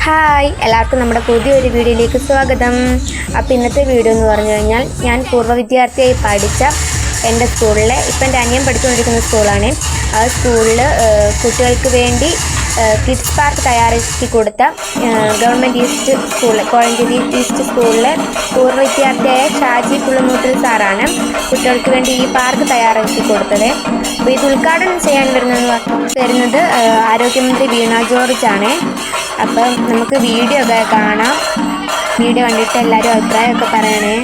Hi, എല്ലാവർക്കും നമ്മുടെ പുതിയൊരു വീഡിയോയിലേക്ക് സ്വാഗതം. അപ്പോൾ ഇന്നത്തെ വീഡിയോ എന്ന് പറഞ്ഞു കഴിഞ്ഞാൽ ഞാൻ പൂർവ്വ വിദ്യാർത്ഥിയായി പഠിച്ച എൻ്റെ സ്കൂളിലെ ഇപ്പം എൻ്റെ അനിയൻ പഠിച്ചുകൊണ്ടിരിക്കുന്ന സ്കൂളാണ്. ആ സ്കൂളിൽ കുട്ടികൾക്ക് വേണ്ടി കിഡ്സ് പാർക്ക് തയ്യാറാക്കി കൊടുത്ത ഗവൺമെൻറ് ഈസ്റ്റ് സ്കൂളിൽ കോഴഞ്ചേരി ഈസ്റ്റ് സ്കൂളിലെ പൂർവ്വ വിദ്യാർത്ഥിയായ ഷാജി പുള്ളുമൂട്ടിൽ സാറാണ് കുട്ടികൾക്ക് വേണ്ടി ഈ പാർക്ക് തയ്യാറാക്കി കൊടുത്തത്. അപ്പോൾ ഇത് ഉദ്ഘാടനം ചെയ്യാൻ വരുന്നത് ആരോഗ്യമന്ത്രി വീണ ജോർജ് ആണ്. അപ്പം നമുക്ക് വീഡിയോ ഒക്കെ കാണാം. വീഡിയോ കണ്ടിട്ട് എല്ലാവരും അഭിപ്രായമൊക്കെ പറയണേ.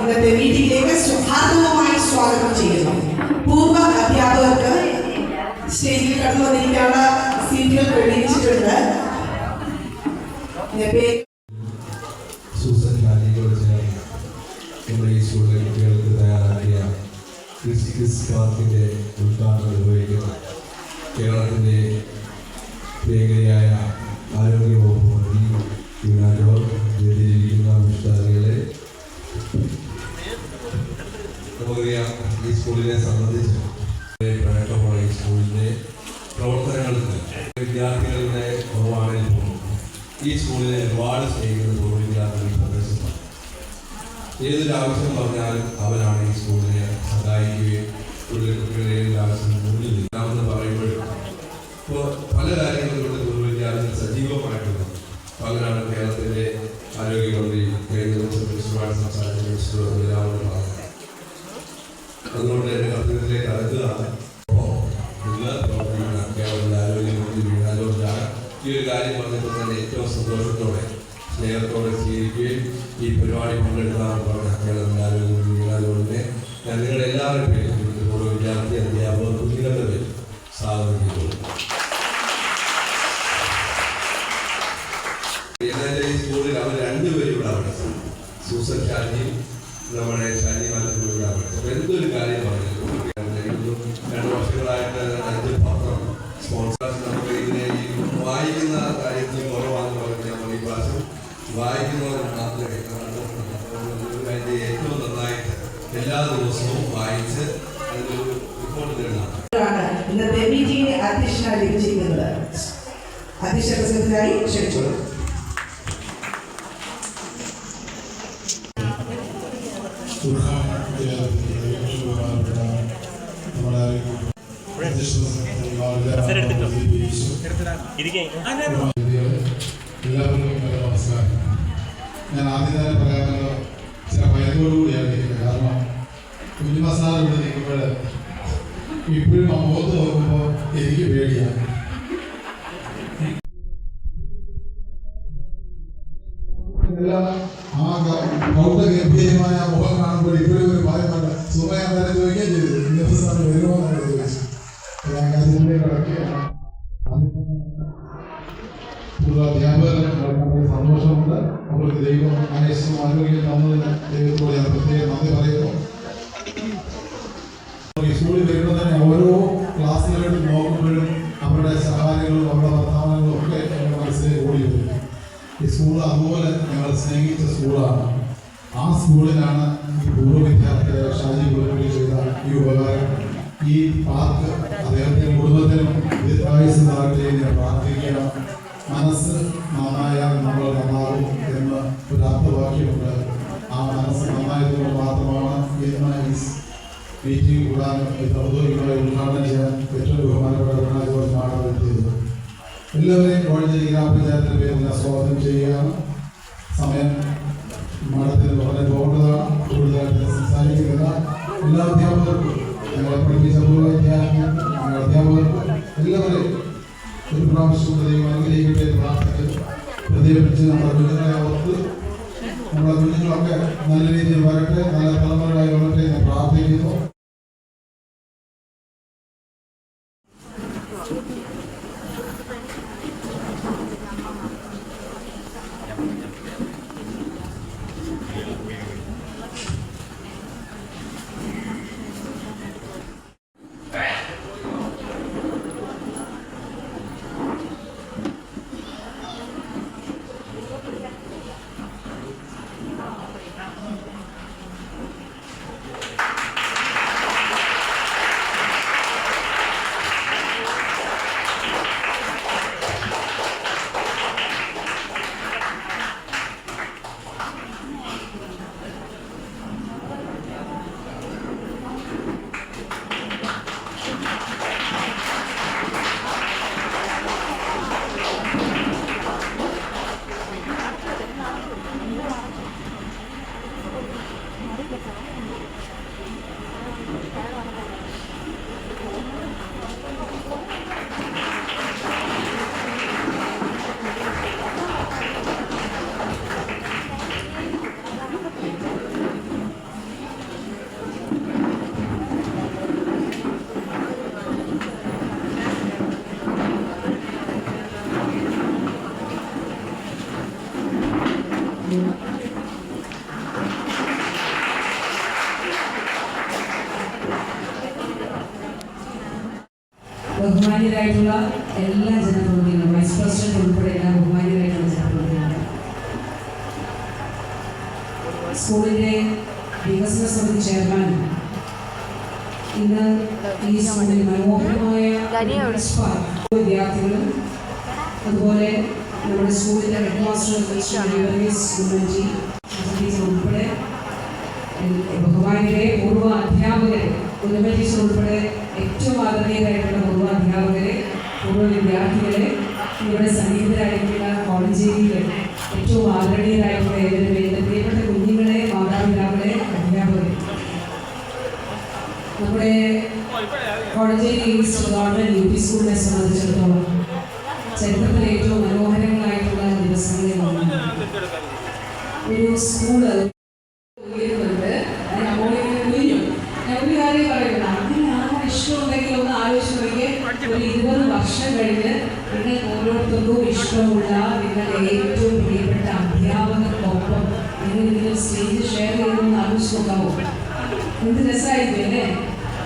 ഇന്നത്തെ മീറ്റിംഗിലേക്ക് സുഹാർദ്ദവുമായി സ്വാഗതം ചെയ്യുന്നു. പൂർവ്വ അധ്യാപകർക്ക് സ്റ്റേജിൽ കടന്നു വന്നിരിക്കാനുള്ള സീറ്റുകൾ ക്രമീകരിച്ചിട്ടുണ്ട്. നമ്മുടെ ഈ സ്കൂളിലെ കുട്ടികൾക്ക് തയ്യാറാക്കിയ കിഡ്സ് പാർക്കിൻ്റെ ഉദ്ഘാടനം നിർവഹിക്കുന്ന കേരളത്തിൻ്റെ പ്രിയങ്കരയായ ആരോഗ്യവകുപ്പ് മന്ത്രി വീണ ജോർജ്, വേദിയിലിരിക്കുന്ന വിദ്യാർത്ഥികളെ, നമുക്കറിയാം ഈ സ്കൂളിനെ സംബന്ധിച്ച് പ്രേക്ഷകമായ ഈ സ്കൂളിൻ്റെ പ്രവർത്തനങ്ങൾക്ക് വിദ്യാർത്ഥികളുടെ കുറവാണെങ്കിൽ പോലും ഈ സ്കൂളിനെ ഒരുപാട് സ്നേഹിക്കുന്ന പൂർവ്വ വിദ്യാർത്ഥികൾ പ്രദേശത്താണ്. ഏതൊരാവശ്യം പറഞ്ഞാലും അവരാണ് ഈ സ്കൂളിനെ സഹായിക്കുകയും കുട്ടികളുടെ ഏതൊരാവശ്യം മുന്നിൽ നിൽക്കാമെന്ന് പറയുമ്പോഴും ഇപ്പോൾ പല കാര്യങ്ങളിലൂടെ പൂർവ്വ വിദ്യാർത്ഥികൾ സജീവമായിട്ടുള്ളത് പലരാണ് കേരളത്തിൻ്റെ ആരോഗ്യമന്ത്രി കഴിഞ്ഞ ദിവസം പ്രിൻസിപ്പാൾ സംസാരിച്ച എല്ലാവരും പറഞ്ഞു. അതുകൊണ്ട് എൻ്റെ കർത്തവ്യത്തിലേക്ക് അടുത്തതാണ് പ്രവർത്തിക്കുന്ന കേരളത്തിൻ്റെ ആരോഗ്യമന്ത്രി വീണ ജോർജാണ്. ഈ ഒരു കാര്യം പറഞ്ഞപ്പോൾ തന്നെ ഏറ്റവും സന്തോഷത്തോടെ സ്നേഹത്തോടെ സ്വീകരിക്കുകയും ഈ പരിപാടി പങ്കെടുക്കാമെന്ന് പറഞ്ഞ കേരളത്തിൻ്റെ ആരോഗ്യമന്ത്രി വീണ ജോർജിനെ ഞാൻ നിങ്ങളുടെ എല്ലാവരുടെ പേരും പൂർവ്വ വിദ്യാർത്ഥി അധ്യാപകർ കുട്ടികളുടെ പേര് സ്വാഗതം ചെയ്തോളൂ. സൂസൻ ഷാജി, നമ്മുടെ ഷാജി മാലൂരാണ്. അപ്പോൾ എന്തൊരു കാര്യമാണ് 2 വർഷങ്ങളായിട്ട് 5 പത്രം സ്പോൺസേഴ്സ് നമുക്ക് ഇതിനെ ഈ വായിക്കുന്ന കാര്യത്തിൽ കുറവാണെന്ന് പറഞ്ഞ് നമ്മൾ ഈ പ്രാവശ്യം വായിക്കുന്നവർ മാത്രമേ അതിൻ്റെ ഏറ്റവും നന്നായിട്ട് എല്ലാ ദിവസവും വായിച്ച് അതിനൊരു റിപ്പോർട്ട് തരുന്നതാണ്. ഇന്നത്തെ മീറ്റിംഗിന് അധ്യക്ഷനായി ലഭിച്ചിരിക്കുന്നത് അധ്യക്ഷ പ്രസിഡന്റായി ക്ഷണിച്ചോളൂ. എല്ലാവർക്കും നമസ്കാരം. ഞാൻ ആദ്യം തന്നെ പറയാമല്ലോ, ചില ഭയത്തോടുകൂടിയാണ് ഇരിക്കുന്നത്. കാരണം കുഞ്ഞുമസാല ഇവിടെ നിൽക്കുമ്പോൾ ഇപ്പോഴും ആ മുഖത്ത് നോക്കുമ്പോൾ എനിക്ക് പേടിയാണ്. എല്ലാം ആ ഗംഭീരമായ മുഖം കാണുമ്പോൾ ഇപ്പോഴും ഒരു ഭയമുണ്ട്. സുമയ തന്നെ ചോദിക്കുകയും ചെയ്തു, ഇന്നത്തെ സാറിന് വരുമോ എന്നാണ് ചോദിച്ചു. ഞാൻ കാര്യത്തിലേക്ക് കിടക്കുകയാണ്. അധ്യാപകർ സന്തോഷമുണ്ട്. അവർക്ക് ദൈവം ആയുസ്സും ആരോഗ്യം തന്നതിന് ദൈവത്തോട് ഞാൻ പ്രത്യേകം നന്ദി പറയുന്നു. ഈ സ്കൂളിൽ വരുമ്പോൾ തന്നെ ഓരോ ക്ലാസ്സുകളിൽ നോക്കുമ്പോഴും അവരുടെ സഹായങ്ങളും അവരുടെ വർത്തമാനങ്ങളും ഒക്കെ ഞങ്ങളുടെ മനസ്സിലേക്ക് ഓടി വരും. ഈ സ്കൂൾ അതുപോലെ ഞങ്ങൾ സ്നേഹിച്ച സ്കൂളാണ്. ആ സ്കൂളിലാണ് ഈ പൂർവ്വ വിദ്യാർത്ഥിയായ ഷാജി പുലപ്പള്ളി ചെയ്ത ഈ ഉപകാരം. ഈ പാർക്ക് അദ്ദേഹത്തിൻ്റെ കുടുംബത്തിനും ദീർഘായുസ്സ് നൽകട്ടെ എന്ന് പ്രാർത്ഥിക്കണം. മനസ്സ് നന്നായാൽ നമ്മൾ നന്നാകും എന്ന് ഒരു അർത്ഥവാക്യമുണ്ട്. ആ മനസ്സ് നന്നായതുകൊണ്ട് മാത്രമാണ് ഇന്ന് ഈ മീറ്റിംഗ് കൂടാനും ഔദ്യോഗികമായി ഉദ്ഘാടനം ചെയ്യാൻ ഏറ്റവും ബഹുമാനപ്പെട്ട ജോർജ് മാഡം എത്തിയത്. എല്ലാവരെയും കോഴഞ്ചേരി ഗ്രാമപഞ്ചായത്തിൻ്റെ പേരിൽ ഞാൻ സ്വാഗതം ചെയ്യുകയാണ്. സമയം മാഡത്തിന് വളരെ പോകേണ്ടതാണ്. കൂടുതലായിട്ട് സംസാരിക്കുന്നില്ല. എല്ലാ അധ്യാപകർക്കും, ഞങ്ങളെ പഠിപ്പിച്ച പൂർവ്വ വിദ്യാർത്ഥികൾ, ഞങ്ങളുടെ അധ്യാപകർക്കും എല്ലാവരെയും ഒരു പ്രാവശ്യം ദൈവം അനുഗ്രഹിക്കട്ടെ എന്ന് പ്രാർത്ഥിക്കുന്നു. പ്രതികരിച്ച് നമ്മുടെ കുഞ്ഞുങ്ങളെ ഓർത്ത് നമ്മുടെ കുഞ്ഞുങ്ങളൊക്കെ നല്ല രീതിയിൽ വരട്ടെ, നല്ല തലമുറയായി വരട്ടെ എന്ന് പ്രാർത്ഥിക്കുന്നു. ബഹുമാന്യരായിട്ടുള്ള എല്ലാ ജനപ്രതിനിധികളും, വൈസ് പ്രസിഡന്റ് ഉൾപ്പെടെ എല്ലാ ബഹുമാന്യരായിട്ടുള്ള ജനപ്രതിനിധികളും, സ്കൂളിൻ്റെ വികസന സമിതി ചെയർമാൻ, ഇന്ന് ഈ സ്കൂളിൽ മനോഹരമായ വിദ്യാർത്ഥികളും അതുപോലെ നമ്മുടെ സ്കൂളിൻ്റെ ഹെഡ് മാസ്റ്റർ ഉൾപ്പെടെ ബഹുമാന്യരെ, പൂർവ്വ അധ്യാപകരെ, ഉന്നത ടീച്ചർ ഉൾപ്പെടെ ഏറ്റവും ആദരണീയരായിട്ടുള്ള പൂർവ്വ അധ്യാപകരെ, പൂർവ്വ വിദ്യാർത്ഥികളെ, ഇവിടെ സന്നിഹിതരായിട്ടുള്ള കോളേജിലെ ഏറ്റവും ആദരണീയരായിട്ടുള്ള ഏവരും, എൻ്റെ പ്രിയപ്പെട്ട കുഞ്ഞുങ്ങളെ, മാതാപിതാക്കളെ, അധ്യാപകരെ, നമ്മുടെ കോളേജിലെ ഈസ്റ്റ് ഗവൺമെൻറ് UP സ്കൂളിനെ സംബന്ധിച്ചിടത്തോളം ചരിത്രത്തിലെ ഏറ്റവും മനോഹരങ്ങളായിട്ടുള്ള ദിവസങ്ങളിലാണ്. ഒരു സ്കൂള് ഒരു കാര്യം പറയുന്നത്, അതിന് ആരും ഇഷ്ടമുണ്ടെങ്കിൽ ഒന്ന് ആലോചിച്ച് നോക്കിയേ. ഒരു 20 വർഷം കഴിഞ്ഞ് നിങ്ങൾക്ക് ഓരോരുത്തർക്കും ഇഷ്ടമുള്ള നിങ്ങളുടെ ഏറ്റവും പ്രിയപ്പെട്ട അധ്യാപകർക്കൊപ്പം എങ്ങനെയെങ്കിലും സ്റ്റേജ് ഷെയർ ചെയ്യണമെന്ന് ആലോചിച്ച് നോക്കാമോ? എന്ത് രസമായിരിക്കും അല്ലേ?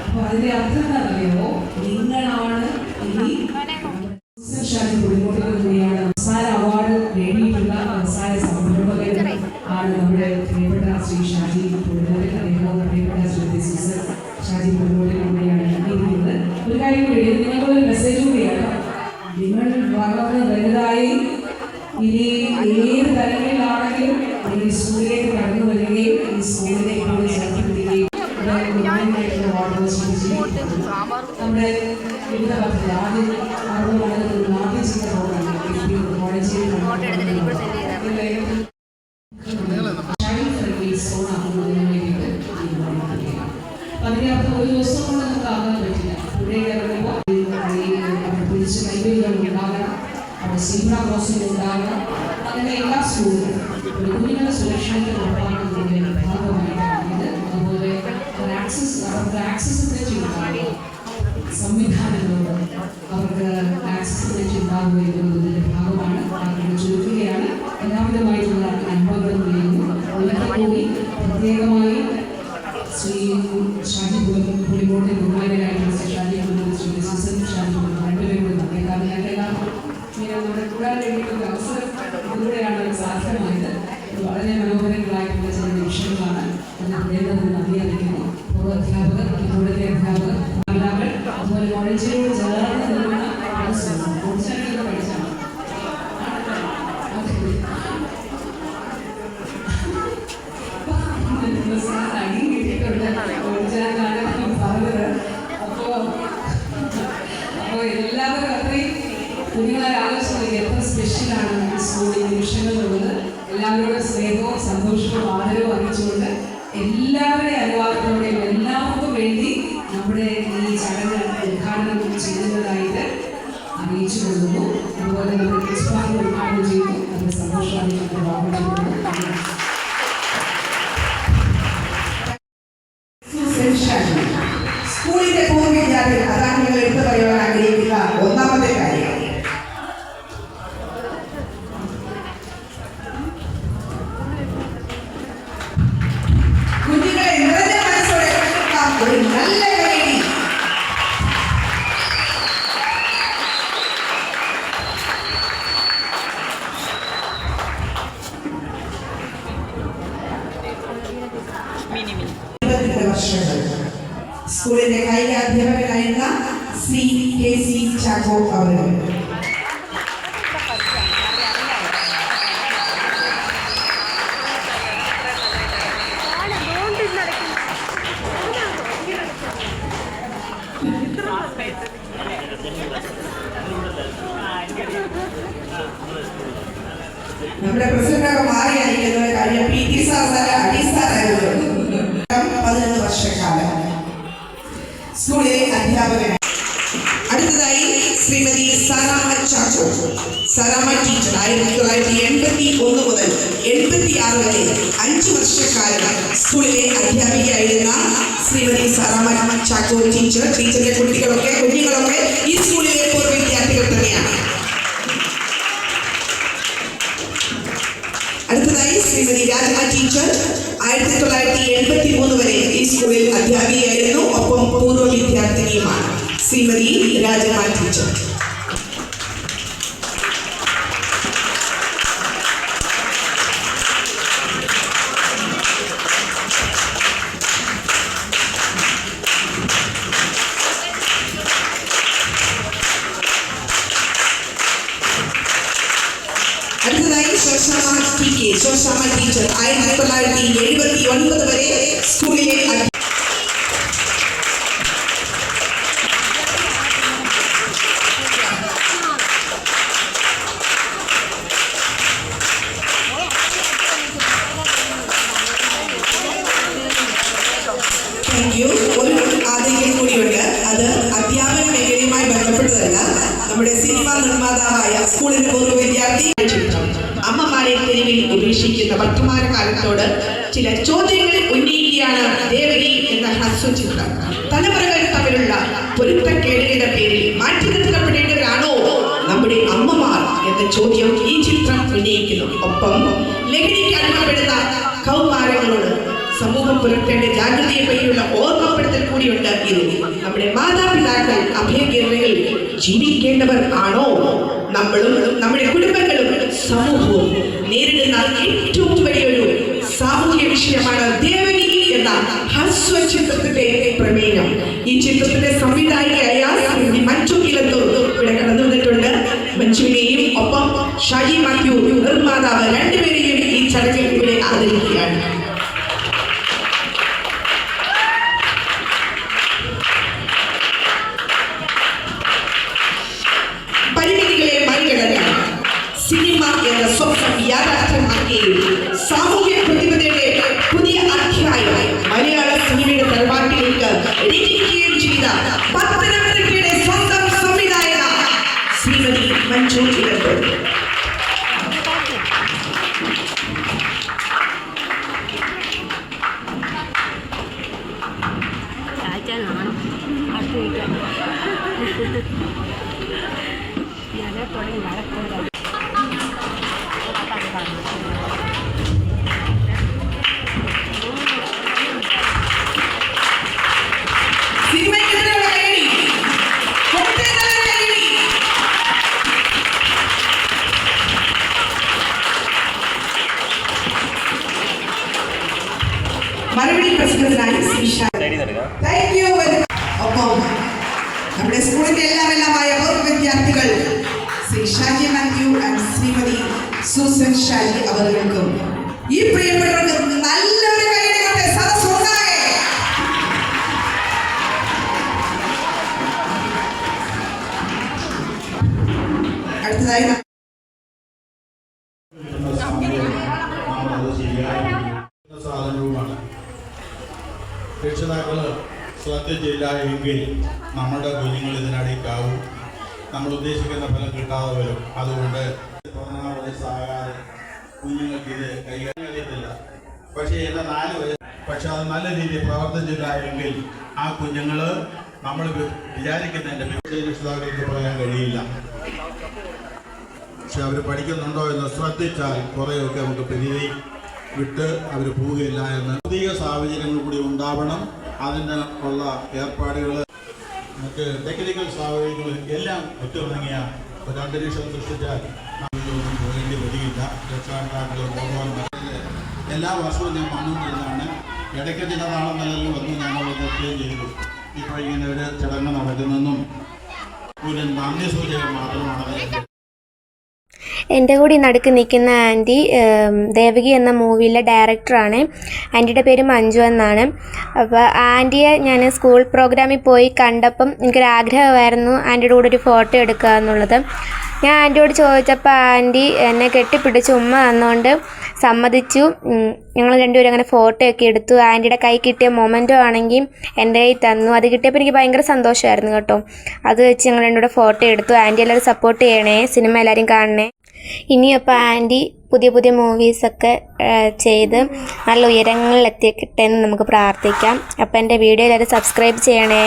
അപ്പോൾ അതിൻ്റെ അർത്ഥം എന്താണെന്നറിയാമോ? നിങ്ങളാണ് ഇനി ഷാജി പുളിമോട്ടിന് കൂടിയാണ് സംസ്ഥാന അവാർഡ് നേടിയിട്ടുള്ള വ്യവസായ സംരംഭകൻ ആണ് നമ്മുടെ പ്രിയപ്പെട്ട ശ്രീ ഷാജി പുളിമോട്ടിൽ. അദ്ദേഹവും പ്രിയപ്പെട്ട ശ്രീ സൂസൻ ഷാജി പുളിമോട്ടിന് കൂടിയാണ് നൽകിയിരിക്കുന്നത്. ഒരു കാര്യം കൂടി, നിങ്ങൾക്കൊരു മെസ്സേജ് കൂടിയാണ്. നിങ്ങൾ വളർന്ന് വലുതായി ഇനി ഏത് തലങ്ങളിലാണെങ്കിലും ഈ സ്കൂളിലേക്ക് കടന്നു വരികയും ഈ സ്കൂളിനെ കൂടി ചേർത്ത് പിടിക്കുകയും നമ്മുടെ വിവിധ പദ്ധതി ആദ്യം ആദ്യം ചെയ്ത പ്രോഗ്രാം അതിനകത്ത് ഒരു ദിവസം കൊണ്ട് നമുക്ക് ആകാൻ പറ്റില്ല. ഇവിടെ ഇറങ്ങുമ്പോൾ പിടിച്ച് കൈവരികൾ ഉണ്ടാകണം, അവിടെ സീബ്ര ക്രോസിംഗ് ഉണ്ടാകണം. അങ്ങനെ എല്ലാ സ്കൂളിലും കുഞ്ഞുങ്ങളുടെ സുരക്ഷയ്ക്ക് ഉറപ്പാക്കുന്നതിൻ്റെ ഭാഗമായിട്ടാണ് ഇത്. അതുപോലെ അവർക്ക് ആക്സസ് ഉണ്ടാകുക, സംവിധാനങ്ങളോട് അവർക്ക് ആക്സസ് ഉണ്ടാകുക എന്നതിൻ്റെ ഭാഗമാണ്. അവരുടെ ചുരുക്കുകയാണ്. എല്ലാവിധമായിട്ടുള്ള നന്മകളും ചെയ്യുന്നു. ഒരിക്കൽ കൂടി പ്രത്യേകമായി ശ്രീ ഷാജി പുളിമോട്ടിൽ ബഹുമാനായിട്ടുള്ള ശ്രീ ഷാജി പുളിമോട്ടിൽ ശ്രീ സൂസൻ ഷാജി രണ്ടുപേരും കൂടി നന്ദി. കാരണം ഞങ്ങൾക്ക് എല്ലാവർക്കും ഇങ്ങനെ നമ്മുടെ കൂടാൻ വേണ്ടിയിട്ടുള്ള അവസരം ഇതിലൂടെയാണ് സാധ്യമായത്. വളരെ മനോഹരങ്ങളായിട്ടുള്ള ചില നിമിഷങ്ങളാണ്. അതിന് ഹൃദയത്തിൽ നന്ദി അറിയിക്കുന്നു. പൂർവ്വ അധ്യാപകർ, ഇപ്പോഴത്തെ അധ്യാപകർ, മാതാക്കൾ, അതുപോലെ കോളേജിനോട് ചേർന്ന് നിൽക്കുന്ന കോളേജിനൊക്കെ പഠിച്ചാണ്. അപ്പോൾ എല്ലാവരും അത്രയും കുഞ്ഞുങ്ങളെ ആലോചിച്ചത് എത്ര സ്പെഷ്യലാണ് ഈ സ്കൂളിൽ നിമിഷങ്ങളുള്ളത്. എല്ലാവരോടും സ്നേഹവും സന്തോഷവും ആദരവും അറിയിച്ചുകൊണ്ട് എല്ലാവരുടെയും അനുവാദത്തോടെയും എല്ലാവർക്കും വേണ്ടി നമ്മുടെ ഈ ചടങ്ങ് ഉദ്ഘാടനം ചെയ്യുന്നതായിട്ട് അറിയിച്ചു കൊള്ളുന്നു. അതുപോലെ നമ്മുടെ പ്രിൻസിപ്പാൾ ഉദ്ഘാടനം ചെയ്തു. അതിന് സന്തോഷമായി സ്കൂളിന്റെ പൂർവ്വ വിദ്യാർത്ഥികൾ, അതാണ് നിങ്ങൾ എടുത്തു പറയാൻ ആഗ്രഹിക്കുന്ന ഒന്നാമത്തെ കാര്യം. കുഞ്ഞുങ്ങളെ നിറഞ്ഞ മനസ്സോടെ ഒരു നല്ല കൈയടി. വർഷങ്ങൾ സ്കൂളിന്റെ കായിക അധ്യാപകനായിരുന്ന ശ്രീ KC ചാക്കോ അവർ. നമ്മുടെ പ്രസിഡന്റൊക്കെ മാറിയായിരിക്കുന്നത്. കാര്യം PT സാർ അടിസ്ഥാനായിരുന്നു. 11 വർഷക്കാലം സ്കൂളിലെ അധ്യാപകനായി. അടുത്തതായി ശ്രീമതി സാറാമ്മ ചാക്കോ. സാറാമ്മ ടീച്ചർ 1981 മുതൽ 86 വരെ 5 വർഷക്കാലം സ്കൂളിലെ അധ്യാപികയായിരുന്ന ശ്രീമതി സാറാമ്മ ചാക്കോ ടീച്ചർ. ടീച്ചറിന്റെ കുഞ്ഞുങ്ങളൊക്കെ ഈ സ്കൂളിലെ പൂർവ്വ വിദ്യാർത്ഥികൾ തന്നെയാണ്. അടുത്തതായി ശ്രീമതി രാജമ്മ ടീച്ചർ 1983 വരെ ഈ സ്കൂളിൽ അധ്യാപികയായിരുന്നു. ഒപ്പം പൂർവ്വ വിദ്യാർത്ഥിനിയുമാണ് ശ്രീമതി രാജമ്മ ടീച്ചർ. അടുത്തതായി ശോശാമ്മ ടീച്ചർ 1979 വരെ സ്കൂളിലെ ഒരു ആദരിക്കൽ കൂടിയുണ്ട്. അത് അധ്യാപന മേഖലയുമായി ബന്ധപ്പെട്ടതല്ല. നമ്മുടെ സിനിമാ നിർമ്മാതാവായ സ്കൂളിന്റെ പൂർവ്വ വിദ്യാർത്ഥി. അമ്മമാരെ തെരുവിൽ ഉപേക്ഷിക്കുന്ന വർത്തമാനകാലത്തോട് ചില ചോദ്യങ്ങൾ ഉന്നയിക്കുകയാണ് ദേവകി എന്ന ഹ്രസ്വചിത്രം. തലമുറകൾ തമ്മിലുള്ള പൊരുത്തക്കേടുകളുടെ പേരിൽ മാറ്റി നിർത്തപ്പെടേണ്ടവരാണോ നമ്മുടെ അമ്മമാർ എന്ന ചോദ്യം ഈ ചിത്രം ഉന്നയിക്കുന്നു. ഒപ്പം ലഹരിക്ക് അടിമപ്പെടുന്ന കൗമാരങ്ങളോട് സമൂഹം പുലർത്തേണ്ട ജാഗ്രതയെ പറ്റിയുള്ള ഓർമ്മപ്പെടുത്തൽ കൂടിയുണ്ട് ഇത്. നമ്മുടെ മാതാപിതാക്കൾ അഭയകേന്ദ്രങ്ങളിൽ ജീവിക്കേണ്ടവർ ആണോ? നമ്മളും നമ്മുടെ കുടുംബങ്ങളും സമൂഹവും നേരിടുന്ന ഏറ്റവും വലിയൊരു സാമൂഹ്യ വിഷയമാണ് ദേവകി എന്ന ഹ്രസ്വ ചിത്രത്തിന്റെ പ്രമേയം. ഈ ചിത്രത്തിന്റെ സംവിധായികയായ മഞ്ജു ഇലത്തൂർ ഇവിടെ കടന്നു വന്നിട്ടുണ്ട്. മഞ്ജുവിനെയും ഒപ്പം ഷാജി മാത്യു നിർമ്മാതാവ് രണ്ടുപേരെയും ഈ ചടങ്ങിൽ ഇവിടെ ആദരിക്കുകയാണ്. പരിമിതികളെ മറികടന്ന് സിനിമ എന്ന സ്വപ്നം യാഥാർത്ഥ്യമാക്കുകയും സാമൂഹ്യ പ്രതിബദ്ധതയുടെ പുതിയ അധ്യായം മലയാള സിനിമയുടെ തലവാട്ടിലേക്ക് രചിക്കുകയും ചെയ്ത പത്തനംതിട്ടയുടെ സ്വന്തം സംവിധായക ശ്രീമതി മഞ്ജു ഇലത്തൂർ. മറുപടി പ്രസംഗത്തിനായി ഒപ്പം നമ്മുടെ സ്കൂളിന്റെ എല്ലാമായ പൂർവ്വ വിദ്യാർത്ഥികൾ ശ്രീ ഷാജി മാത്യു ആൻഡ് ശ്രീമതി സൂസൻ ഷാജി അവർക്കും ഈ പ്രിയപ്പെട്ടവർക്ക് നല്ലൊരു കൈയ്യടികളുടെ സദസ്സ് ഉണ്ടാകെ. അടുത്തതായി സാധനവുമാണ്. രക്ഷിതാക്കൾ ശ്രദ്ധിച്ചില്ല എങ്കിൽ നമ്മുടെ കുഞ്ഞുങ്ങൾ ഇതിനടിക്കാവും, നമ്മൾ ഉദ്ദേശിക്കുന്ന ഫലം കിട്ടാതെ വരും. അതുകൊണ്ട് 14 വയസ്സാകാതെ കുഞ്ഞുങ്ങൾക്ക് ഇത് കൈകാര്യം അറിയത്തില്ല. പക്ഷേ എൻ്റെ 4 വയസ്സ് പക്ഷെ അത് നല്ല രീതിയിൽ പ്രവർത്തിച്ചില്ല എങ്കിൽ ആ കുഞ്ഞുങ്ങൾ നമ്മൾ വിചാരിക്കുന്നതിൻ്റെ രക്ഷിതാക്കൾക്ക് പറയാൻ കഴിയില്ല. പക്ഷെ അവർ പഠിക്കുന്നുണ്ടോ എന്ന് ശ്രദ്ധിച്ചാൽ കുറേയൊക്കെ നമുക്ക് പരിധി വിട്ട് അവർ പോവുകയില്ല എന്ന്. പുതിയ സാഹചര്യങ്ങൾ കൂടി ഉണ്ടാവണം. അതിന് ഉള്ള ഏർപ്പാടുകൾ മറ്റ് ടെക്നിക്കൽ സാഹചര്യങ്ങൾ എല്ലാം ഒത്തിണങ്ങിയ ഒരു അന്തരീക്ഷം സൃഷ്ടിച്ചാൽ നമ്മളൊന്നും പോകേണ്ടി വരികയില്ല. രക്ഷാകർത്താക്കൾ എല്ലാ വർഷവും ഞാൻ വന്നുകൊണ്ടിരുന്നതാണ്. ഇടയ്ക്ക് ചില നാളെന്നെല്ലാം വന്ന് ഞങ്ങൾ നിർത്തുകയും ചെയ്തു. ഇപ്പോൾ ഇങ്ങനെ ഒരു ചടങ്ങ് നടക്കുന്നതെന്നും ഒരു നന്ദി സൂചകം മാത്രമാണ്. എൻ്റെ കൂടി നടുക്ക് നിൽക്കുന്ന ആൻറ്റി ദേവകി എന്ന മൂവിയിലെ ഡയറക്ടറാണ്. ആൻറ്റിയുടെ പേര് മഞ്ജു എന്നാണ്. അപ്പോൾ ആൻറ്റിയെ ഞാൻ സ്കൂൾ പ്രോഗ്രാമിൽ പോയി കണ്ടപ്പം എനിക്കൊരാഗ്രഹമായിരുന്നു ആൻറ്റിയുടെ കൂടെ ഒരു ഫോട്ടോ എടുക്കുക എന്നുള്ളത്. ഞാൻ ആൻറ്റിയോട് ചോദിച്ചപ്പോൾ ആൻറ്റി എന്നെ കെട്ടിപ്പിടിച്ച് ഉമ്മ തന്നുകൊണ്ട് സമ്മതിച്ചു. ഞങ്ങൾ രണ്ടുപേരും അങ്ങനെ ഫോട്ടോ ഒക്കെ എടുത്തു. ആൻറ്റിയുടെ കൈ കിട്ടിയ മൊമെൻറ്റോ ആണെങ്കിൽ എൻ്റെ കയ്യിൽ തന്നു. അത് കിട്ടിയപ്പോൾ എനിക്ക് ഭയങ്കര സന്തോഷമായിരുന്നു കേട്ടോ. അത് വെച്ച് ഞങ്ങൾ രണ്ടുകൂടെ ഫോട്ടോ എടുത്തു. ആൻറ്റി എല്ലാവരും സപ്പോർട്ട് ചെയ്യണേ, സിനിമ എല്ലാവരും കാണണേ. ഇനിയപ്പോൾ ആൻറ്റി പുതിയ പുതിയ മൂവീസൊക്കെ ചെയ്ത് നല്ല ഉയരങ്ങളിൽ എത്തിക്കട്ടെ എന്ന് നമുക്ക് പ്രാർത്ഥിക്കാം. അപ്പോൾ എൻ്റെ വീഡിയോ എല്ലാവരും സബ്സ്ക്രൈബ് ചെയ്യണേ.